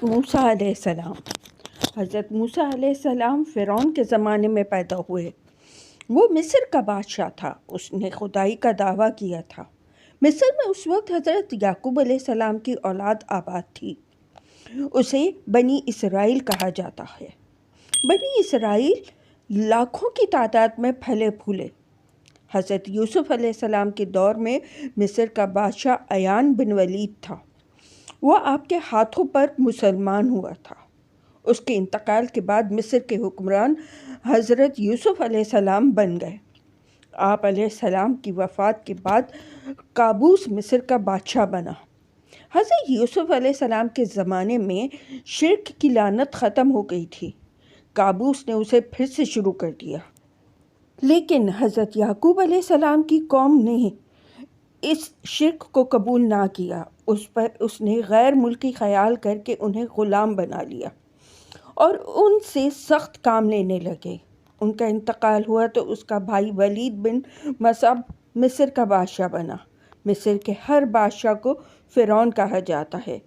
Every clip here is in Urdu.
موسیٰ علیہ السلام۔ حضرت موسیٰ علیہ السلام فرعون کے زمانے میں پیدا ہوئے۔ وہ مصر کا بادشاہ تھا۔ اس نے خدائی کا دعویٰ کیا تھا۔ مصر میں اس وقت حضرت یعقوب علیہ السلام کی اولاد آباد تھی۔ اسے بنی اسرائیل کہا جاتا ہے۔ بنی اسرائیل لاکھوں کی تعداد میں پھلے پھولے۔ حضرت یوسف علیہ السلام کے دور میں مصر کا بادشاہ عیان بن ولید تھا۔ وہ آپ کے ہاتھوں پر مسلمان ہوا تھا۔ اس کے انتقال کے بعد مصر کے حکمران حضرت یوسف علیہ السلام بن گئے۔ آپ علیہ السلام کی وفات کے بعد قابوس مصر کا بادشاہ بنا۔ حضرت یوسف علیہ السلام کے زمانے میں شرک کی لعنت ختم ہو گئی تھی۔ قابوس نے اسے پھر سے شروع کر دیا، لیکن حضرت یعقوب علیہ السلام کی قوم نے اس شرک کو قبول نہ کیا۔ اس نے غیر ملکی خیال کر کے انہیں غلام بنا لیا اور ان سے سخت کام لینے لگے۔ ان کا انتقال ہوا تو اس کا بھائی ولید بن مصعب مصر کا بادشاہ بنا۔ مصر کے ہر بادشاہ کو فرعون کہا جاتا ہے۔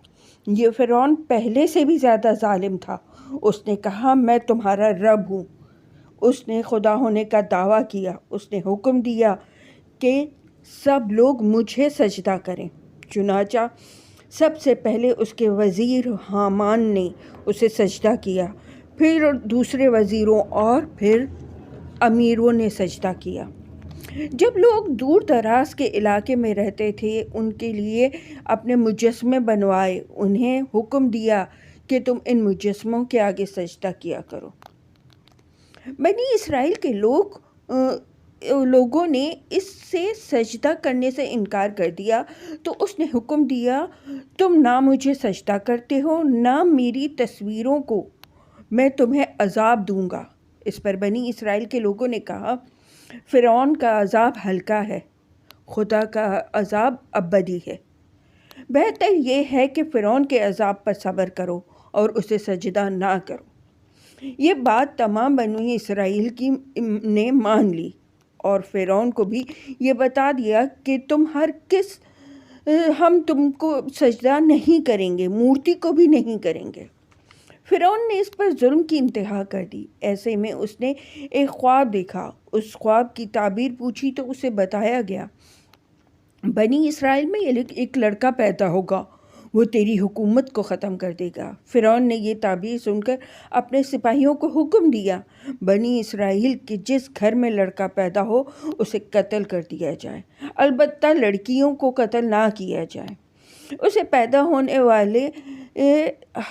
یہ فرعون پہلے سے بھی زیادہ ظالم تھا۔ اس نے کہا میں تمہارا رب ہوں۔ اس نے خدا ہونے کا دعویٰ کیا۔ اس نے حکم دیا کہ سب لوگ مجھے سجدہ کریں۔ چنانچہ سب سے پہلے اس کے وزیر حامان نے اسے سجدہ کیا، پھر دوسرے وزیروں اور پھر امیروں نے سجدہ کیا۔ جب لوگ دور دراز کے علاقے میں رہتے تھے ان کے لیے اپنے مجسمے بنوائے۔ انہیں حکم دیا کہ تم ان مجسموں کے آگے سجدہ کیا کرو۔ بنی اسرائیل کے لوگوں نے اس سے سجدہ کرنے سے انکار کر دیا تو اس نے حکم دیا تم نہ مجھے سجدہ کرتے ہو نہ میری تصویروں کو، میں تمہیں عذاب دوں گا۔ اس پر بنی اسرائیل کے لوگوں نے کہا فرعون کا عذاب ہلکا ہے، خدا کا عذاب ابدی ہے۔ بہتر یہ ہے کہ فرعون کے عذاب پر صبر کرو اور اسے سجدہ نہ کرو۔ یہ بات تمام بنی اسرائیل نے مان لی اور فرعون کو بھی یہ بتا دیا کہ ہم تم کو سجدہ نہیں کریں گے، مورتی کو بھی نہیں کریں گے۔ فرعون نے اس پر ظلم کی انتہا کر دی۔ ایسے میں اس نے ایک خواب دیکھا۔ اس خواب کی تعبیر پوچھی تو اسے بتایا گیا بنی اسرائیل میں ایک لڑکا پیدا ہوگا، وہ تیری حکومت کو ختم کر دے گا۔ فرعون نے یہ تعبیر سن کر اپنے سپاہیوں کو حکم دیا بنی اسرائیل کے جس گھر میں لڑکا پیدا ہو اسے قتل کر دیا جائے، البتہ لڑکیوں کو قتل نہ کیا جائے۔ اسے پیدا ہونے والے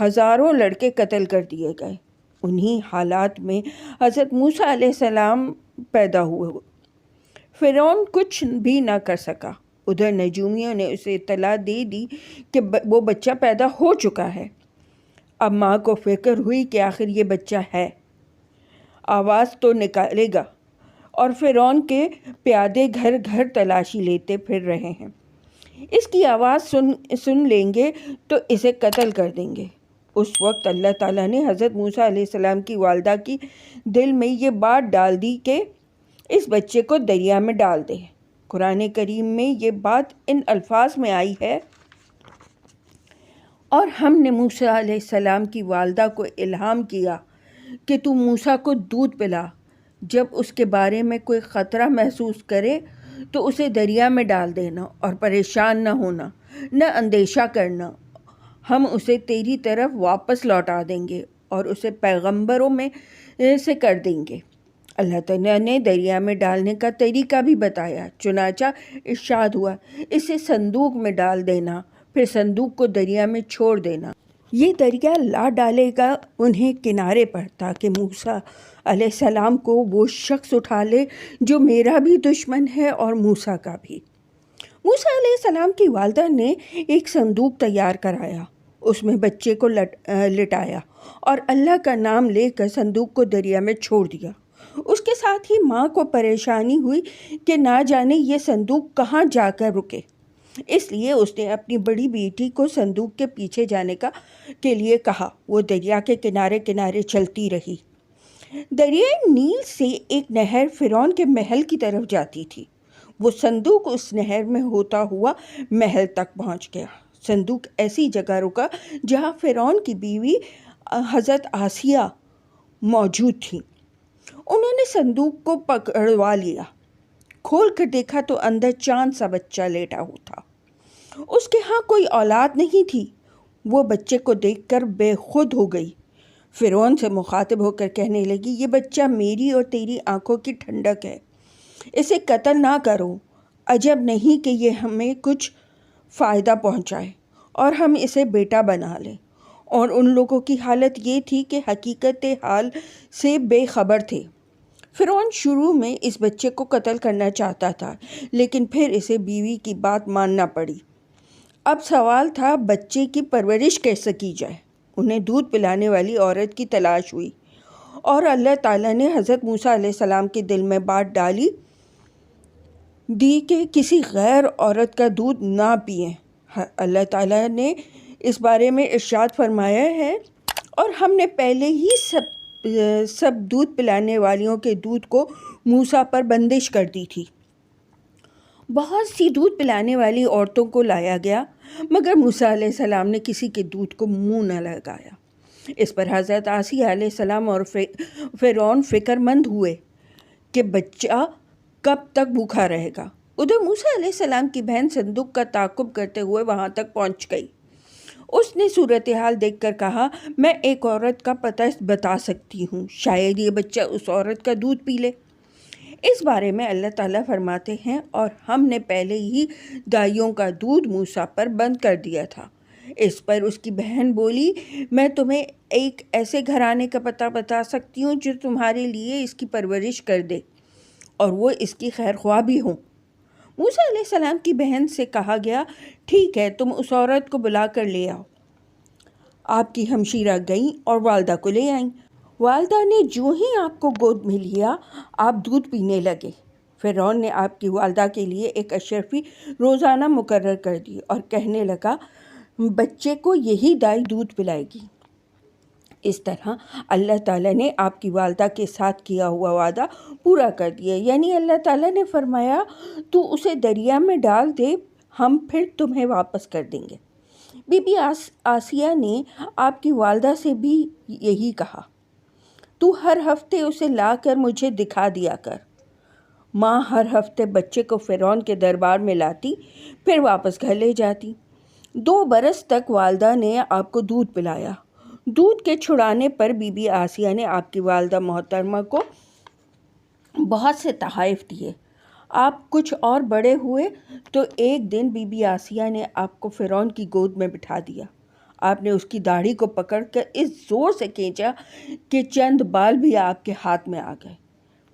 ہزاروں لڑکے قتل کر دیے گئے۔ انہی حالات میں حضرت موسیٰ علیہ السلام پیدا ہوئے۔ فرعون کچھ بھی نہ کر سکا۔ ادھر نجومیوں نے اسے اطلاع دے دی کہ وہ بچہ پیدا ہو چکا ہے۔ اب ماں کو فکر ہوئی کہ آخر یہ بچہ ہے، آواز تو نکالے گا، اور فرعون کے پیادے گھر گھر تلاشی لیتے پھر رہے ہیں۔ اس کی آواز سن لیں گے تو اسے قتل کر دیں گے۔ اس وقت اللہ تعالیٰ نے حضرت موسیٰ علیہ السلام کی والدہ کی دل میں یہ بات ڈال دی کہ اس بچے کو دریا میں ڈال دے۔ قرآن کریم میں یہ بات ان الفاظ میں آئی ہے اور ہم نے موسیٰ علیہ السلام کی والدہ کو الہام کیا کہ تو موسیٰ کو دودھ پلا، جب اس کے بارے میں کوئی خطرہ محسوس کرے تو اسے دریا میں ڈال دینا اور پریشان نہ ہونا، نہ اندیشہ کرنا، ہم اسے تیری طرف واپس لوٹا دیں گے اور اسے پیغمبروں میں سے کر دیں گے۔ اللہ تعالیٰ نے دریا میں ڈالنے کا طریقہ بھی بتایا۔ چنانچہ ارشاد ہوا اسے صندوق میں ڈال دینا، پھر صندوق کو دریا میں چھوڑ دینا۔ یہ دریا لا ڈالے گا انہیں کنارے پر تاکہ موسیٰ علیہ السلام کو وہ شخص اٹھا لے جو میرا بھی دشمن ہے اور موسیٰ کا بھی۔ موسیٰ علیہ السلام کی والدہ نے ایک صندوق تیار کرایا، اس میں بچے کو لٹایا اور اللہ کا نام لے کر صندوق کو دریا میں چھوڑ دیا۔ اس کے ساتھ ہی ماں کو پریشانی ہوئی کہ نہ جانے یہ صندوق کہاں جا کر رکے، اس لیے اس نے اپنی بڑی بیٹی کو صندوق کے پیچھے جانے کے لیے کہا۔ وہ دریا کے کنارے کنارے چلتی رہی۔ دریائے نیل سے ایک نہر فرعون کے محل کی طرف جاتی تھی۔ وہ صندوق اس نہر میں ہوتا ہوا محل تک پہنچ گیا۔ صندوق ایسی جگہ رکا جہاں فرعون کی بیوی حضرت آسیہ موجود تھی۔ انہوں نے صندوق کو پکڑوا لیا، کھول کر دیکھا تو اندر چاند سا بچہ لیٹا ہوا تھا۔ اس کے ہاں کوئی اولاد نہیں تھی۔ وہ بچے کو دیکھ کر بے خود ہو گئی۔ فرعون سے مخاطب ہو کر کہنے لگی، یہ بچہ میری اور تیری آنکھوں کی ٹھنڈک ہے، اسے قتل نہ کرو۔ عجب نہیں کہ یہ ہمیں کچھ فائدہ پہنچائے اور ہم اسے بیٹا بنا لیں۔ اور ان لوگوں کی حالت یہ تھی کہ حقیقت حال سے بے خبر تھے۔ فرعون شروع میں اس بچے کو قتل کرنا چاہتا تھا، لیکن پھر اسے بیوی کی بات ماننا پڑی۔ اب سوال تھا بچے کی پرورش کیسے کی جائے۔ انہیں دودھ پلانے والی عورت کی تلاش ہوئی، اور اللہ تعالیٰ نے حضرت موسیٰ علیہ السلام کے دل میں بات ڈالی دی کہ کسی غیر عورت کا دودھ نہ پئیں۔ اللہ تعالیٰ نے اس بارے میں ارشاد فرمایا ہے، اور ہم نے پہلے ہی سب دودھ پلانے والیوں کے دودھ کو موسیٰ پر بندش کر دی تھی۔ بہت سی دودھ پلانے والی عورتوں کو لایا گیا، مگر موسیٰ علیہ السلام نے کسی کے دودھ کو منہ نہ لگایا۔ اس پر حضرت آسیہ علیہ السلام اور فرعون فکر مند ہوئے کہ بچہ کب تک بھوکا رہے گا۔ ادھر موسیٰ علیہ السلام کی بہن صندوق کا تعاقب کرتے ہوئے وہاں تک پہنچ گئی۔ اس نے صورتحال دیکھ کر کہا، میں ایک عورت کا پتہ بتا سکتی ہوں، شاید یہ بچہ اس عورت کا دودھ پی لے۔ اس بارے میں اللہ تعالیٰ فرماتے ہیں، اور ہم نے پہلے ہی دائیوں کا دودھ موسیٰ پر بند کر دیا تھا۔ اس پر اس کی بہن بولی، میں تمہیں ایک ایسے گھرانے کا پتہ بتا سکتی ہوں جو تمہارے لیے اس کی پرورش کر دے اور وہ اس کی خیر خواہ بھی ہوں۔ موسیٰ علیہ السلام کی بہن سے کہا گیا، ٹھیک ہے، تم اس عورت کو بلا کر لے آؤ۔ آپ کی ہمشیرہ گئیں اور والدہ کو لے آئیں۔ والدہ نے جو ہی آپ کو گود میں لیا، آپ دودھ پینے لگے۔ فرعون نے آپ کی والدہ کے لیے ایک اشرفی روزانہ مقرر کر دی اور کہنے لگا، بچے کو یہی دائی دودھ پلائے گی۔ اس طرح اللہ تعالیٰ نے آپ کی والدہ کے ساتھ کیا ہوا وعدہ پورا کر دیا، یعنی اللہ تعالیٰ نے فرمایا، تو اسے دریا میں ڈال دے، ہم پھر تمہیں واپس کر دیں گے۔ بی بی آسیہ نے آپ کی والدہ سے بھی یہی کہا، تو ہر ہفتے اسے لا کر مجھے دکھا دیا کر۔ ماں ہر ہفتے بچے کو فرعون کے دربار میں لاتی، پھر واپس گھر لے جاتی۔ 2 برس تک والدہ نے آپ کو دودھ پلایا۔ دودھ کے چھڑانے پر بی بی آسیہ نے آپ کی والدہ محترمہ کو بہت سے تحائف دیے۔ آپ کچھ اور بڑے ہوئے تو ایک دن بی بی آسیہ نے آپ کو فرعون کی گود میں بٹھا دیا۔ آپ نے اس کی داڑھی کو پکڑ کر اس زور سے کھینچا کہ چند بال بھی آپ کے ہاتھ میں آ گئے۔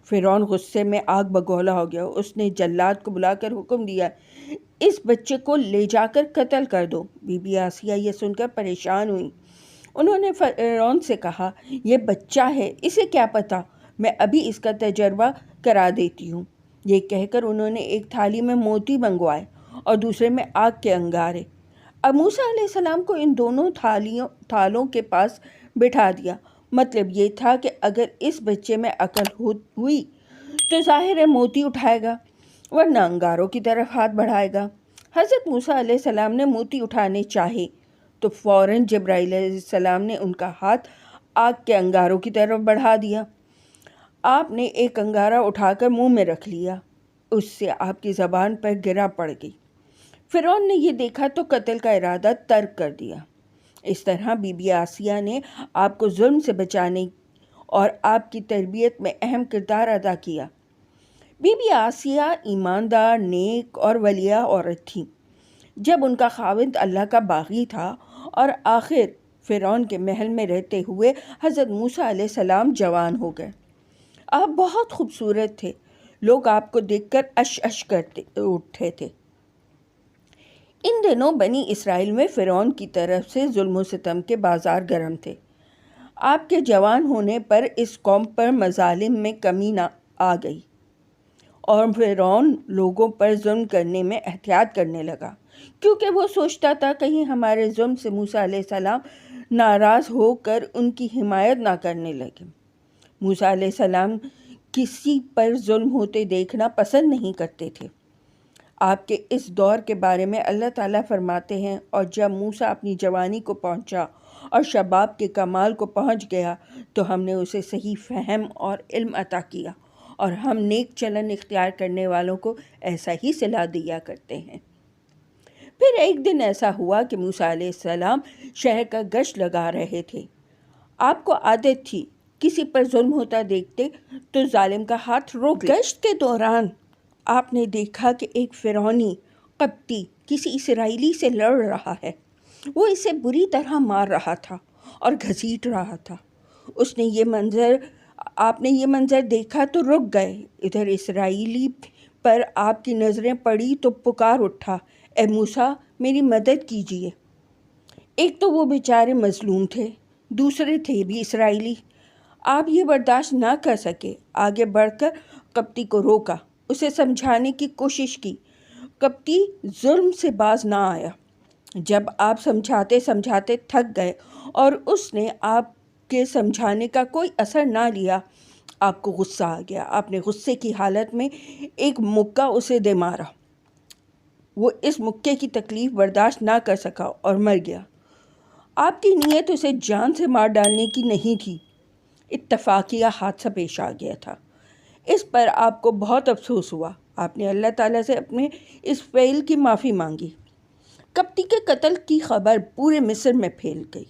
فرعون غصے میں آگ بگولا ہو گیا۔ اس نے جلاد کو بلا کر حکم دیا، اس بچے کو لے جا کر قتل کر دو۔ بی بی آسیہ یہ سن کر پریشان ہوئی۔ انہوں نے فرعون سے کہا، یہ بچہ ہے، اسے کیا پتہ، میں ابھی اس کا تجربہ کرا دیتی ہوں۔ یہ کہہ کر انہوں نے ایک تھالی میں موتی منگوائے اور دوسرے میں آگ کے انگارے۔ اب موسیٰ علیہ السلام کو ان دونوں تھالوں کے پاس بٹھا دیا۔ مطلب یہ تھا کہ اگر اس بچے میں عقل ہوئی تو ظاہر ہے موتی اٹھائے گا، ورنہ انگاروں کی طرف ہاتھ بڑھائے گا۔ حضرت موسیٰ علیہ السلام نے موتی اٹھانے چاہے تو فوراً جبرائیل علیہ السلام نے ان کا ہاتھ آگ کے انگاروں کی طرف بڑھا دیا۔ آپ نے ایک انگارہ اٹھا کر منہ میں رکھ لیا، اس سے آپ کی زبان پر گرا پڑ گئی۔ فرعون نے یہ دیکھا تو قتل کا ارادہ ترک کر دیا۔ اس طرح بی بی آسیہ نے آپ کو ظلم سے بچانے اور آپ کی تربیت میں اہم کردار ادا کیا۔ بی بی آسیہ ایماندار، نیک اور ولیہ عورت تھی۔ جب ان کا خاوند اللہ کا باغی تھا اور آخر فرعون کے محل میں رہتے ہوئے حضرت موسیٰ علیہ السلام جوان ہو گئے۔ آپ بہت خوبصورت تھے، لوگ آپ کو دیکھ کر اش اش کرتے اٹھتے تھے۔ ان دنوں بنی اسرائیل میں فرعون کی طرف سے ظلم و ستم کے بازار گرم تھے۔ آپ کے جوان ہونے پر اس قوم پر مظالم میں کمی نہ آ گئی اور فرعون لوگوں پر ظلم کرنے میں احتیاط کرنے لگا، کیونکہ وہ سوچتا تھا کہیں ہمارے ظلم سے موسیٰ علیہ السلام ناراض ہو کر ان کی حمایت نہ کرنے لگے۔ موسیٰ علیہ السلام کسی پر ظلم ہوتے دیکھنا پسند نہیں کرتے تھے۔ آپ کے اس دور کے بارے میں اللہ تعالیٰ فرماتے ہیں، اور جب موسیٰ اپنی جوانی کو پہنچا اور شباب کے کمال کو پہنچ گیا تو ہم نے اسے صحیح فہم اور علم عطا کیا، اور ہم نیک چلن اختیار کرنے والوں کو ایسا ہی صلاح دیا کرتے ہیں۔ پھر ایک دن ایسا ہوا کہ موسیٰ علیہ السلام شہر کا گشت لگا رہے تھے۔ آپ کو عادت تھی کسی پر ظلم ہوتا دیکھتے تو ظالم کا ہاتھ روک لیتے۔ گشت کے دوران آپ نے دیکھا کہ ایک فرعونی قبطی کسی اسرائیلی سے لڑ رہا ہے۔ وہ اسے بری طرح مار رہا تھا اور گھسیٹ رہا تھا۔ آپ نے یہ منظر دیکھا تو رک گئے۔ ادھر اسرائیلی پر آپ کی نظریں پڑی تو پکار اٹھا، اے موسیٰ میری مدد کیجیے۔ ایک تو وہ بیچارے مظلوم تھے، دوسرے تھے بھی اسرائیلی۔ آپ یہ برداشت نہ کر سکے، آگے بڑھ کر قبطی کو روکا، اسے سمجھانے کی کوشش کی۔ قبطی ظلم سے باز نہ آیا۔ جب آپ سمجھاتے سمجھاتے تھک گئے اور اس نے آپ کے سمجھانے کا کوئی اثر نہ لیا، آپ کو غصہ آ گیا۔ آپ نے غصے کی حالت میں ایک مکہ اسے دے مارا۔ وہ اس مکے کی تکلیف برداشت نہ کر سکا اور مر گیا۔ آپ کی نیت اسے جان سے مار ڈالنے کی نہیں تھی، اتفاقیہ حادثہ پیش آ گیا تھا۔ اس پر آپ کو بہت افسوس ہوا۔ آپ نے اللہ تعالیٰ سے اپنے اس فعل کی معافی مانگی۔ قبطی کے قتل کی خبر پورے مصر میں پھیل گئی۔